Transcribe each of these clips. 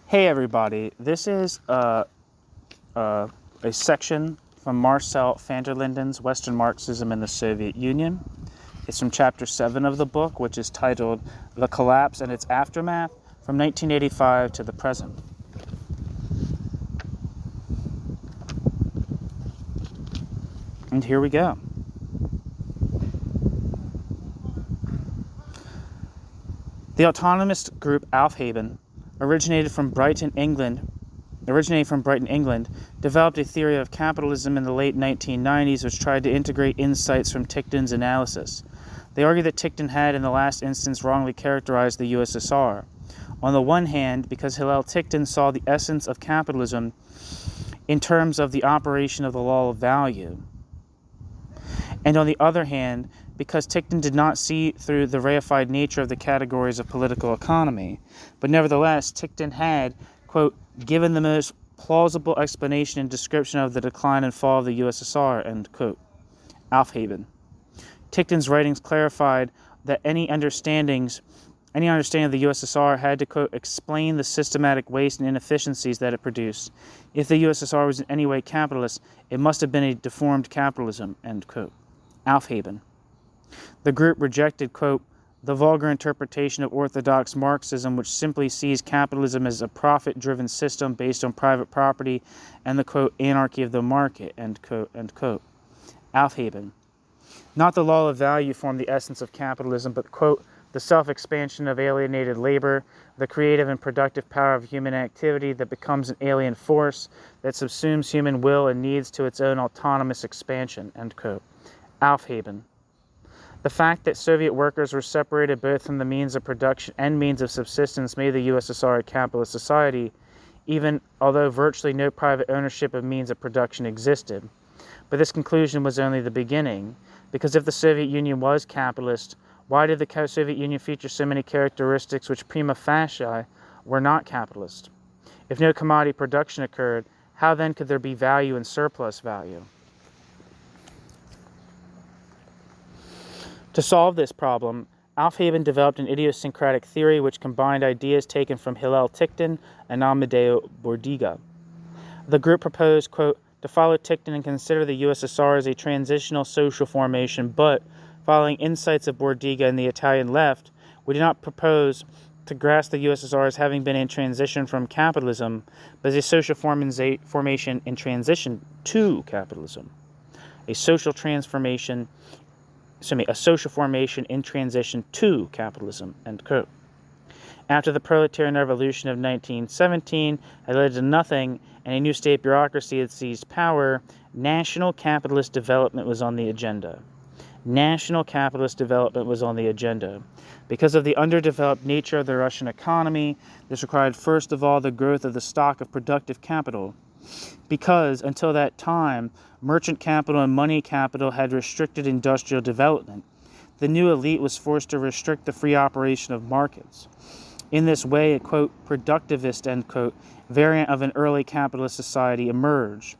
Hey everybody, this is a section from Marcel van der Linden's Western Marxism in the Soviet Union. It's from chapter 7 of the book, which is titled The Collapse and Its Aftermath from 1985 to the Present. And here we go. The autonomist group Aufheben originated from Brighton, England, developed a theory of capitalism in the late 1990s which tried to integrate insights from Tichtin's analysis. They argue that Tichtin had, in the last instance, wrongly characterized the USSR. On the one hand, because Hillel Tichtin saw the essence of capitalism in terms of the operation of the law of value. And on the other hand, because Tichtin did not see through the reified nature of the categories of political economy. But nevertheless, Tichtin had, quote, given the most plausible explanation and description of the decline and fall of the USSR, end quote. Aufheben. Tichtin's writings clarified that any understanding of the USSR had to, quote, explain the systematic waste and inefficiencies that it produced. If the USSR was in any way capitalist, it must have been a deformed capitalism, end quote. Aufheben. The group rejected, quote, the vulgar interpretation of orthodox Marxism, which simply sees capitalism as a profit-driven system based on private property and the, quote, anarchy of the market, end quote, end quote. Aufheben. Not the law of value formed the essence of capitalism, but, quote, the self-expansion of alienated labor, the creative and productive power of human activity that becomes an alien force that subsumes human will and needs to its own autonomous expansion, end quote. Aufheben. The fact that Soviet workers were separated both from the means of production and means of subsistence made the USSR a capitalist society, even although virtually no private ownership of means of production existed. But this conclusion was only the beginning, because if the Soviet Union was capitalist, why did the Soviet Union feature so many characteristics which prima facie were not capitalist? If no commodity production occurred, how then could there be value and surplus value? To solve this problem, Aufheben developed an idiosyncratic theory which combined ideas taken from Hillel Tichtin and Amadeo Bordiga. The group proposed, quote, to follow Tichtin and consider the USSR as a transitional social formation, but, following insights of Bordiga and the Italian left, we did not propose to grasp the USSR as having been in transition from capitalism, but as a social formation in transition to capitalism. A social formation in transition to capitalism, end quote. After the proletarian revolution of 1917 had led to nothing and a new state bureaucracy had seized power, national capitalist development was on the agenda. National capitalist development was on the agenda. Because of the underdeveloped nature of the Russian economy, this required first of all the growth of the stock of productive capital. Because, until that time, merchant capital and money capital had restricted industrial development, the new elite was forced to restrict the free operation of markets. In this way, a, quote, productivist, end quote, variant of an early capitalist society emerged.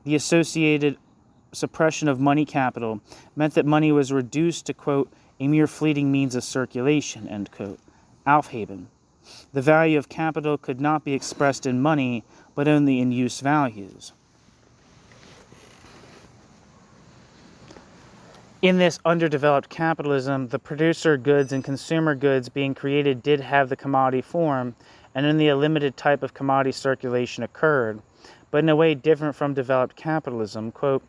The associated suppression of money capital meant that money was reduced to, quote, a mere fleeting means of circulation, end quote. Aufheben. The value of capital could not be expressed in money, but only in use values. In this underdeveloped capitalism, the producer goods and consumer goods being created did have the commodity form, and only a limited type of commodity circulation occurred, but in a way different from developed capitalism. Quote,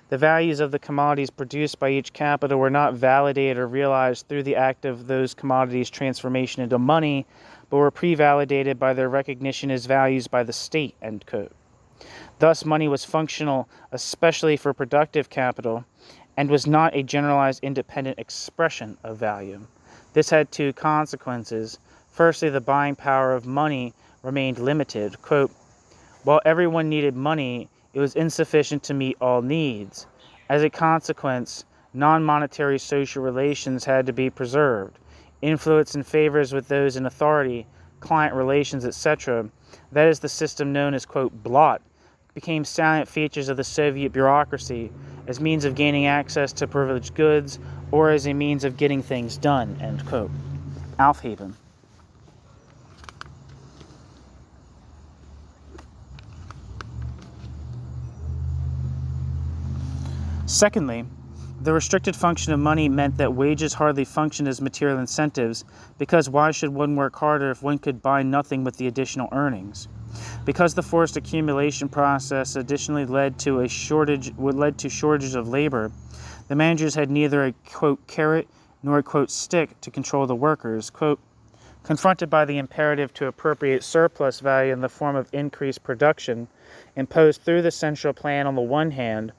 the values of the commodities produced by each capital were not validated or realized through the act of those commodities' transformation into money, but were pre-validated by their recognition as values by the state, end quote. Thus, money was functional, especially for productive capital, and was not a generalized independent expression of value. This had two consequences. Firstly, the buying power of money remained limited. Quote, while everyone needed money, it was insufficient to meet all needs. As a consequence, non-monetary social relations had to be preserved. Influence and favors with those in authority, client relations, etc., that is the system known as, quote, blot, became salient features of the Soviet bureaucracy as means of gaining access to privileged goods or as a means of getting things done, end quote. Aufheben. Secondly, the restricted function of money meant that wages hardly functioned as material incentives, because why should one work harder if one could buy nothing with the additional earnings? Because the forced accumulation process additionally led to shortages of labor, the managers had neither a, quote, carrot nor a, quote, stick to control the workers. Quote, confronted by the imperative to appropriate surplus value in the form of increased production imposed through the central plan on the one hand,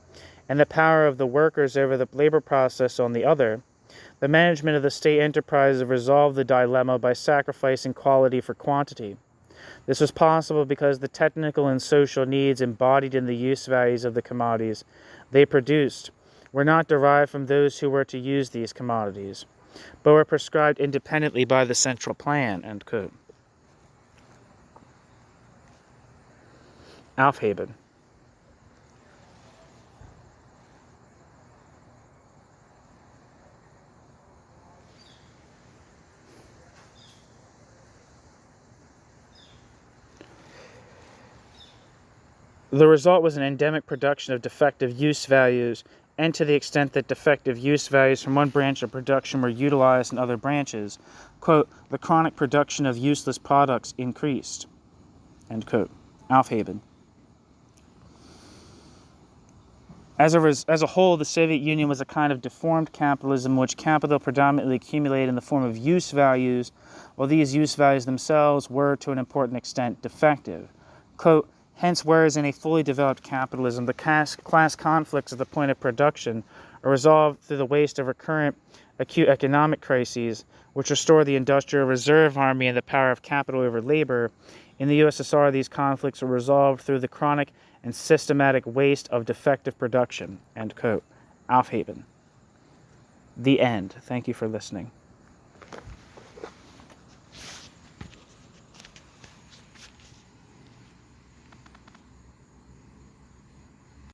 and the power of the workers over the labor process on the other, the management of the state enterprise resolved the dilemma by sacrificing quality for quantity. This was possible because the technical and social needs embodied in the use values of the commodities they produced were not derived from those who were to use these commodities, but were prescribed independently by the central plan. End quote. Aufheben. The result was an endemic production of defective use values, and to the extent that defective use values from one branch of production were utilized in other branches, quote, the chronic production of useless products increased. End quote. Aufheben. As a whole, the Soviet Union was a kind of deformed capitalism in which capital predominantly accumulated in the form of use values, while these use values themselves were, to an important extent, defective. Quote, hence, whereas in a fully developed capitalism, the class conflicts at the point of production are resolved through the waste of recurrent acute economic crises, which restore the industrial reserve army and the power of capital over labor, in the USSR, these conflicts are resolved through the chronic and systematic waste of defective production. End quote. Aufheben. The end. Thank you for listening.